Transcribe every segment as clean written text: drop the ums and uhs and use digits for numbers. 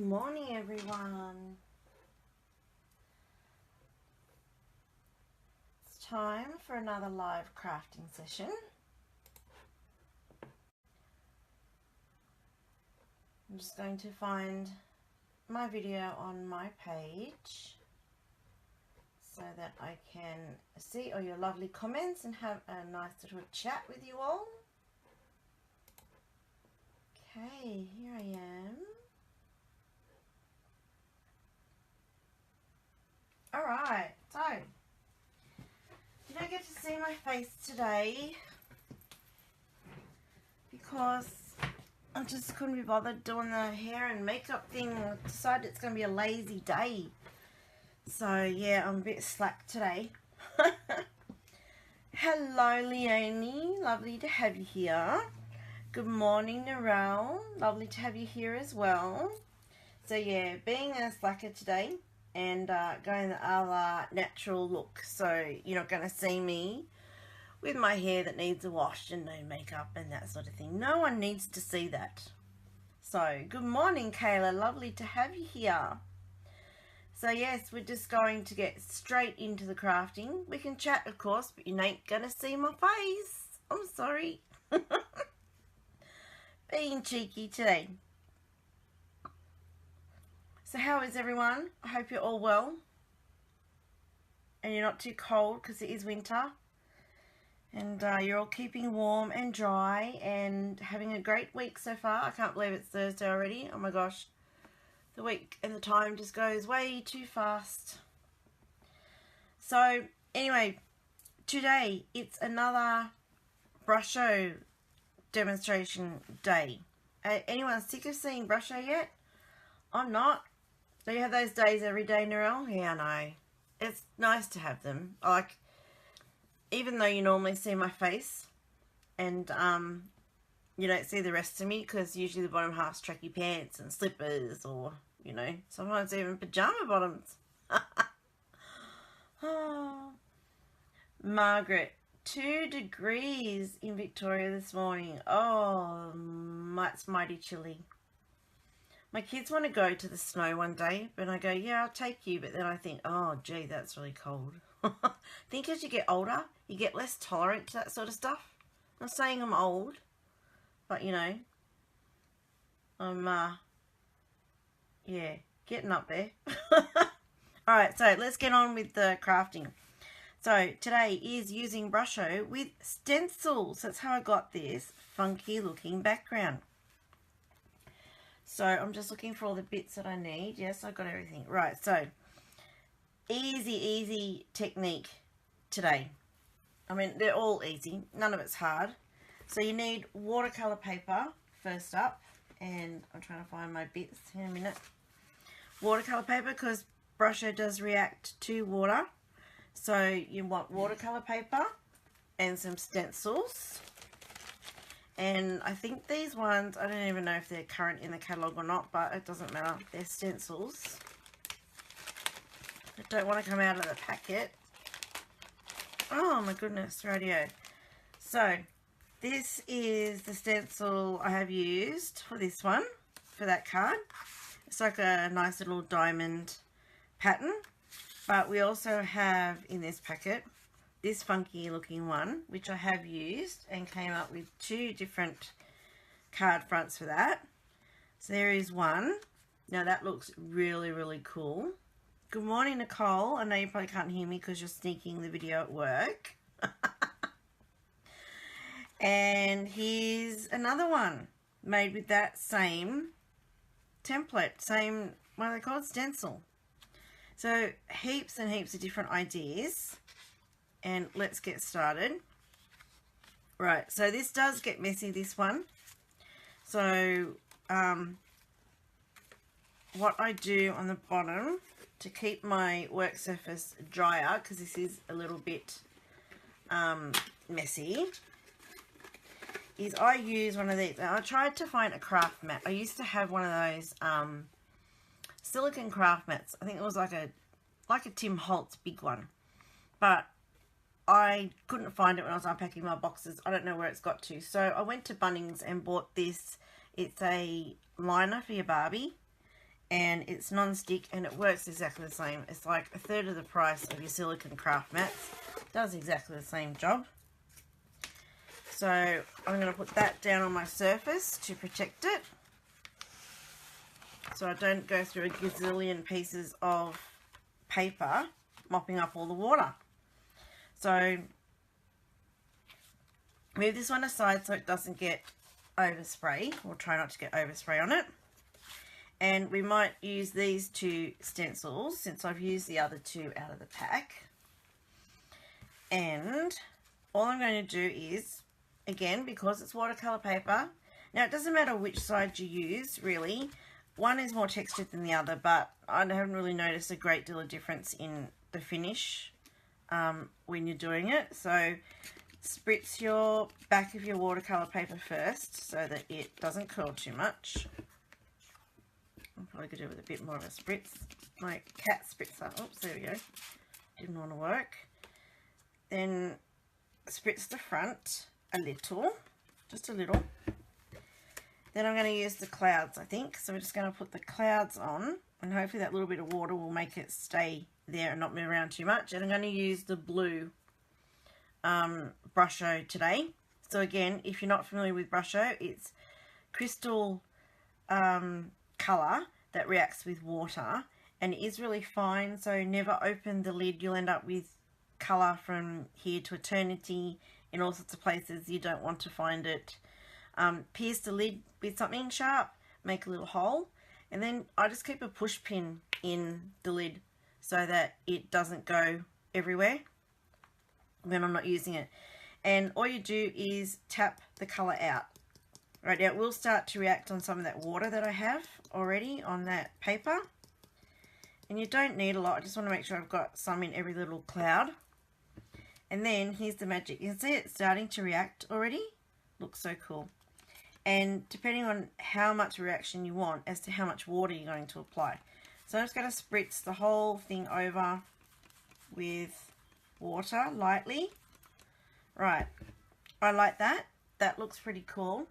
morning, everyone. It's time for another live crafting session. I'm just going to find my video on my page so that I can see all your lovely comments and have a nice little chat with you all. Okay, here I am. Alright, so you don't get to see my face today because I just couldn't be bothered doing the hair and makeup thing. I decided it's going to be a lazy day. So yeah, I'm a bit slack today. Hello Leonie, lovely to have you here. Good morning Narelle, lovely to have you here as well. So yeah, being a slacker today and going the a la natural look, so you're not going to see me with my hair that needs a wash and no makeup and that sort of thing. No one needs to see that. So good morning Kayla, lovely to have you here. So yes, we're just going to get straight into the crafting. We can chat of course, but you ain't going to see my face. I'm sorry. Being cheeky today. So how is everyone? I hope you're all well and you're not too cold because it is winter, and you're all keeping warm and dry and having a great week so far. I can't believe it's Thursday already. Oh my gosh, the week and the time just goes way too fast. So anyway, today it's another Brusho demonstration day. Anyone sick of seeing Brusho yet? I'm not. Do you have those days every day, Narelle? Yeah, I know. It's nice to have them. Like, even though you normally see my face and you don't see the rest of me because usually the bottom half's tracky pants and slippers, or, you know, sometimes even pajama bottoms. Oh. Margaret, 2 degrees in Victoria this morning. Oh, it's mighty chilly. My kids want to go to the snow one day, but I go, yeah, I'll take you. But then I think, oh, gee, that's really cold. I think as you get older, you get less tolerant to that sort of stuff. I'm not saying I'm old, but, you know, I'm, yeah, getting up there. Alright, so let's get on with the crafting. So today is using Brusho with stencils. That's how I got this funky looking background. So I'm just looking for all the bits that I need. Yes, I got everything. Right, so easy technique today. I mean, they're all easy. None of it's hard. So you need watercolor paper first up. And I'm trying to find my bits in a minute. Watercolor paper, because Brusho does react to water. So you want watercolor paper and some stencils. And I think these ones, I don't even know if they're current in the catalogue or not, but it doesn't matter. They're stencils. I don't want to come out of the packet. Oh my goodness, radio. So this is the stencil I have used for this one, for that card. It's like a nice little diamond pattern. But we also have in this packet this funky looking one, which I have used and came up with 2 different card fronts for that. So there is one. Now that looks really cool. Good morning Nicole. I know you probably can't hear me because you're sneaking the video at work. And here's another one made with that same template, same, what are they called, stencil. So heaps and heaps of different ideas, and let's get started. Right, so this does get messy, this one. So what I do on the bottom to keep my work surface drier, because this is a little bit messy, is I use one of these. Now, I tried to find a craft mat. I used to have one of those silicone craft mats. I think it was like a Tim Holtz big one, but I couldn't find it when I was unpacking my boxes. I don't know where it's got to. So I went to Bunnings and bought this. It's a liner for your Barbie, and it's non-stick and it works exactly the same. It's like 1/3 of the price of your silicone craft mats. It does exactly the same job. So I'm going to put that down on my surface to protect it, so I don't go through a gazillion pieces of paper mopping up all the water. So move this one aside so it doesn't get overspray. We'll try not to get overspray on it. And we might use these 2 stencils since I've used the other 2 out of the pack. And all I'm going to do is, again, because it's watercolor paper, now it doesn't matter which side you use really. One is more textured than the other, but I haven't really noticed a great deal of difference in the finish when you're doing it. So spritz your back of your watercolor paper first so that it doesn't curl too much. I'm probably going to do it with a bit more of a spritz. My cat spritzer. Oops, there we go. Didn't want to work. Then spritz the front a little, just a little. Then I'm going to use the clouds, I think. So we're just going to put the clouds on, and hopefully that little bit of water will make it stay there and not move around too much. And I'm going to use the blue Brusho today. So again, if you're not familiar with Brusho, it's crystal colour that reacts with water, and it is really fine, so never open the lid. You'll end up with colour from here to eternity in all sorts of places you don't want to find it. Pierce the lid with something sharp, make a little hole, and then I just keep a push pin in the lid so that it doesn't go everywhere when I'm not using it. And all you do is tap the colour out. Right, now it will start to react on some of that water that I have already on that paper. And you don't need a lot. I just want to make sure I've got some in every little cloud. And then here's the magic. You can see it starting to react already. Looks so cool. And depending on how much reaction you want as to how much water you're going to apply. So I'm just going to spritz the whole thing over with water lightly. Right, I like that. That looks pretty cool.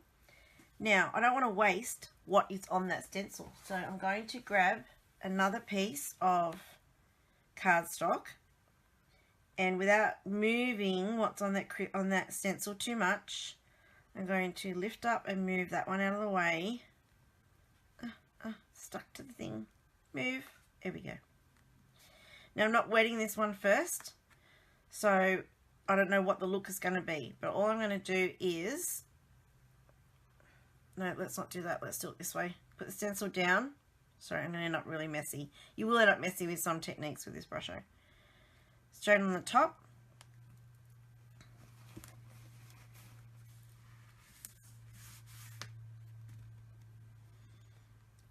Now, I don't want to waste what is on that stencil. So I'm going to grab another piece of cardstock, and without moving what's on that stencil too much, I'm going to lift up and move that one out of the way. Stuck to the thing. Move. There we go. Now I'm not wetting this one first, so I don't know what the look is going to be, but all I'm going to do is, no, let's not do that. Let's do it this way. Put the stencil down. Sorry, I'm going to end up really messy. You will end up messy with some techniques with this Brusho. Straight on the top.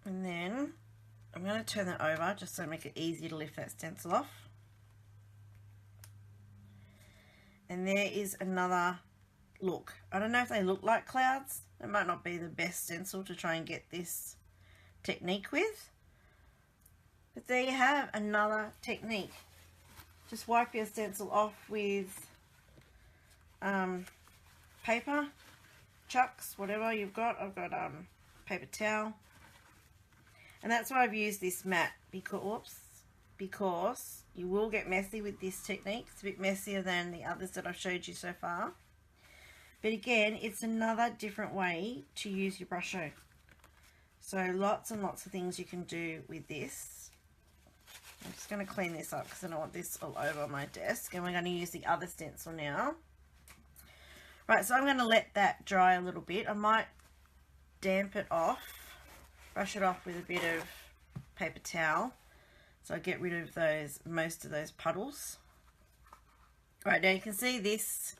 And then I'm going to turn that over just so I make it easy to lift that stencil off. And there is another look. I don't know if they look like clouds. It might not be the best stencil to try and get this technique with. But there you have another technique. Just wipe your stencil off with paper, chucks, whatever you've got. I've got paper towel. And that's why I've used this mat, because you will get messy with this technique. It's a bit messier than the others that I've showed you so far. But again, it's another different way to use your Brusho. So lots and lots of things you can do with this. I'm just going to clean this up because I don't want this all over my desk. And we're going to use the other stencil now. Right, so I'm going to let that dry a little bit. I might damp it off, brush it off with a bit of paper towel, so I get rid of most of those puddles. Right, now you can see this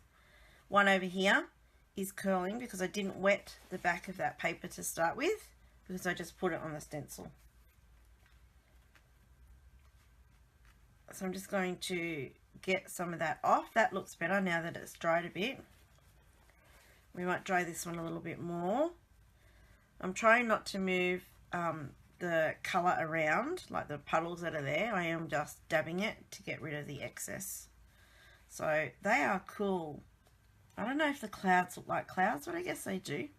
one over here is curling because I didn't wet the back of that paper to start with, because I just put it on the stencil. So I'm just going to get some of that off. That looks better now that it's dried a bit. We might dry this one a little bit more. I'm trying not to move the colour around, like the puddles that are there. I am just dabbing it to get rid of the excess. So they are cool. I don't know if the clouds look like clouds, but I guess they do.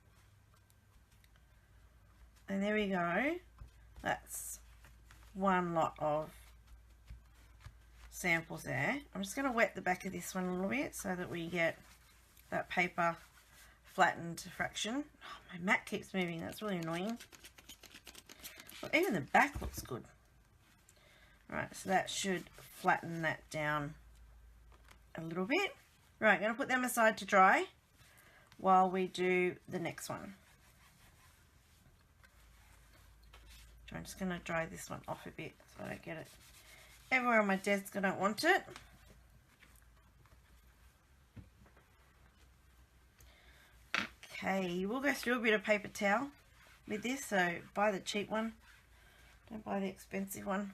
And there we go. That's one lot of samples there. I'm just going to wet the back of this one a little bit so that we get that paper flattened to fraction. Oh, my mat keeps moving, that's really annoying. Well, even the back looks good. Right, so that should flatten that down a little bit. Right, I'm going to put them aside to dry while we do the next one. So I'm just going to dry this one off a bit so I don't get it everywhere on my desk. I don't want it. Okay, we'll go through a bit of paper towel with this, so buy the cheap one, don't buy the expensive one.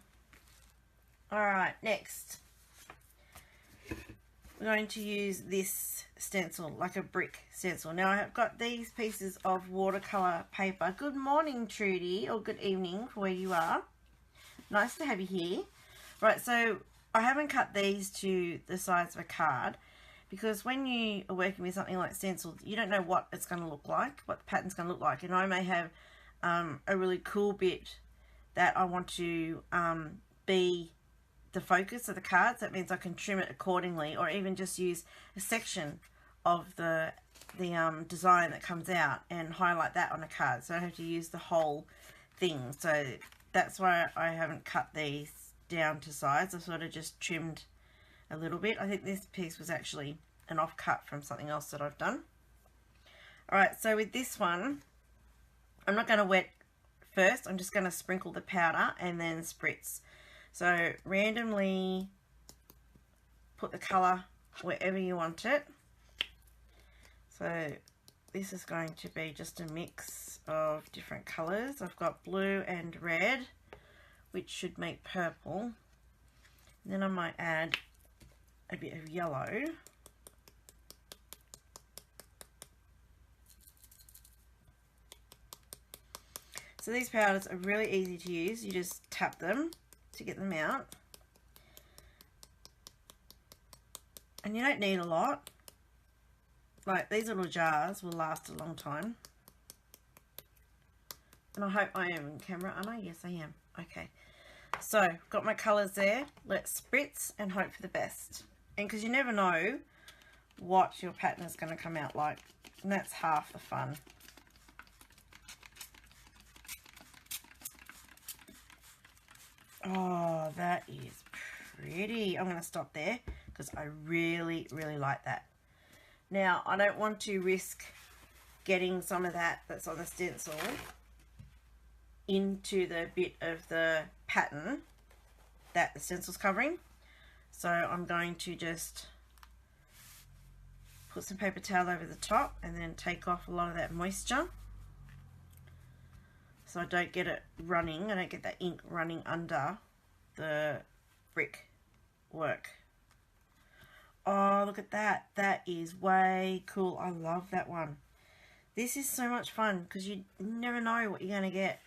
Alright, next we're going to use this stencil, like a brick stencil. Now I have got these pieces of watercolour paper. Good morning, Trudy, or good evening where you are. Nice to have you here. Right, so I haven't cut these to the size of a card because when you are working with something like stencils, you don't know what it's going to look like, what the pattern's going to look like. And I may have a really cool bit that I want to be the focus of the cards. That means I can trim it accordingly, or even just use a section of the design that comes out and highlight that on a card, so I don't have to use the whole thing. So that's why I haven't cut these down to size. I've sort of just trimmed a little bit. I think this piece was actually an offcut from something else that I've done. Alright, so with this one, I'm not going to wet first. I'm just going to sprinkle the powder and then spritz. So randomly put the colour wherever you want it. So this is going to be just a mix of different colours. I've got blue and red, which should make purple. And then I might add a bit of yellow. So these powders are really easy to use. You just tap them to get them out. And you don't need a lot. Like, these little jars will last a long time. And I hope I am in camera, aren't I? Yes, I am. Okay. So, got my colours there. Let's spritz and hope for the best. And because you never know what your pattern is going to come out like. And that's half the fun. Oh, that is pretty. I'm going to stop there because I really, really like that. Now, I don't want to risk getting some of that that's on the stencil into the bit of the pattern that the stencil's covering. So I'm going to just put some paper towel over the top and then take off a lot of that moisture. So I don't get it running, I don't get that ink running under the brick work. Oh, look at that. That is way cool. I love that one. This is so much fun because you never know what you're going to get.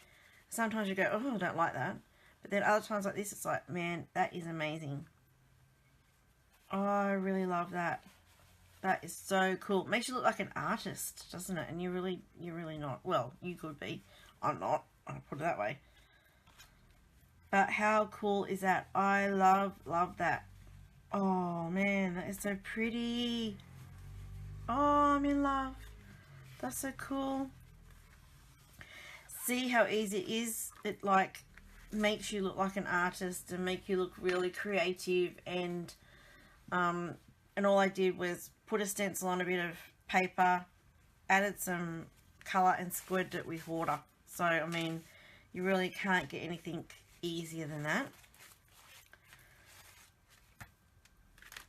Sometimes you go, oh, I don't like that. But then other times like this, it's like, man, that is amazing. Oh, I really love that. That is so cool. It makes you look like an artist, doesn't it? And you're really not. Well, you could be. I'm not. I'll put it that way. But how cool is that? I love that. Oh man, that is so pretty. Oh, I'm in love. That's so cool. See how easy it is? It like makes you look like an artist and make you look really creative, and all I did was put a stencil on a bit of paper, added some colour and squirted it with water. So, I mean, you really can't get anything easier than that.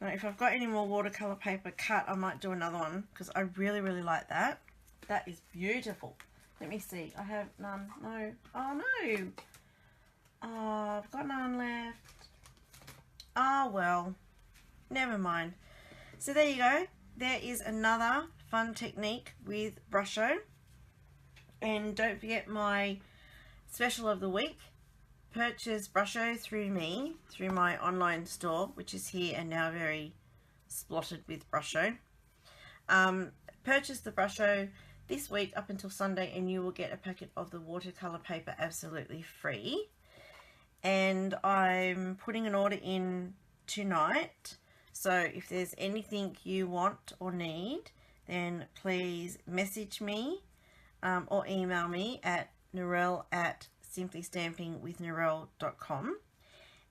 Now, if I've got any more watercolour paper cut, I might do another one because I really, really like that. That is beautiful. Let me see. I have none. No. Oh, no. Oh, I've got none left. Oh, well. Never mind. So, there you go. There is another fun technique with Brusho. And don't forget my special of the week. Purchase Brusho through me, through my online store, which is here and now very splotted with Brusho. Purchase the Brusho, this week up until Sunday, and you will get a packet of the watercolor paper absolutely free. And I'm putting an order in tonight, so if there's anything you want or need, then please message me or email me at narelle@simplystampingwithnarelle.com,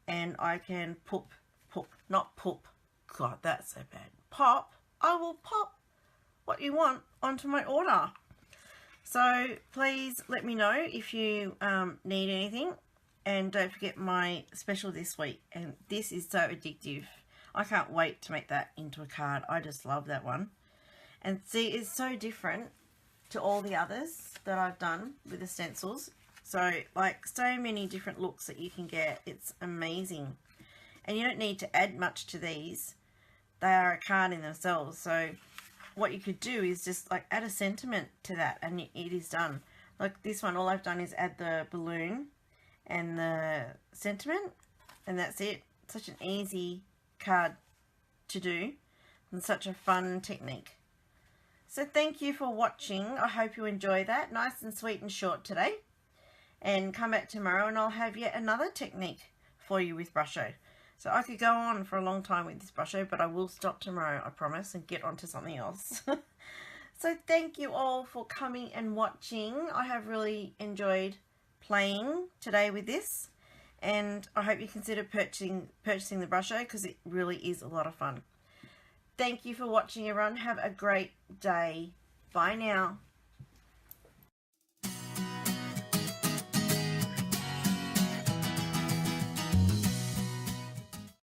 and I can I will pop what you want onto my order. So please let me know if you need anything, and don't forget my special this week, and this is so addictive. I can't wait to make that into a card. I just love that one. And see, it's so different to all the others that I've done with the stencils. So, like, so many different looks that you can get. It's amazing. And you don't need to add much to these. They are a card in themselves. So, what you could do is just, like, add a sentiment to that, and it is done. Like this one, all I've done is add the balloon and the sentiment, and that's it. Such an easy card to do, and such a fun technique. So thank you for watching. I hope you enjoy that. Nice and sweet and short today. And come back tomorrow and I'll have yet another technique for you with Brusho. So I could go on for a long time with this Brusho, but I will stop tomorrow, I promise, and get on to something else. So thank you all for coming and watching. I have really enjoyed playing today with this, and I hope you consider purchasing the Brusho, because it really is a lot of fun. Thank you for watching, everyone. Have a great day. Bye now.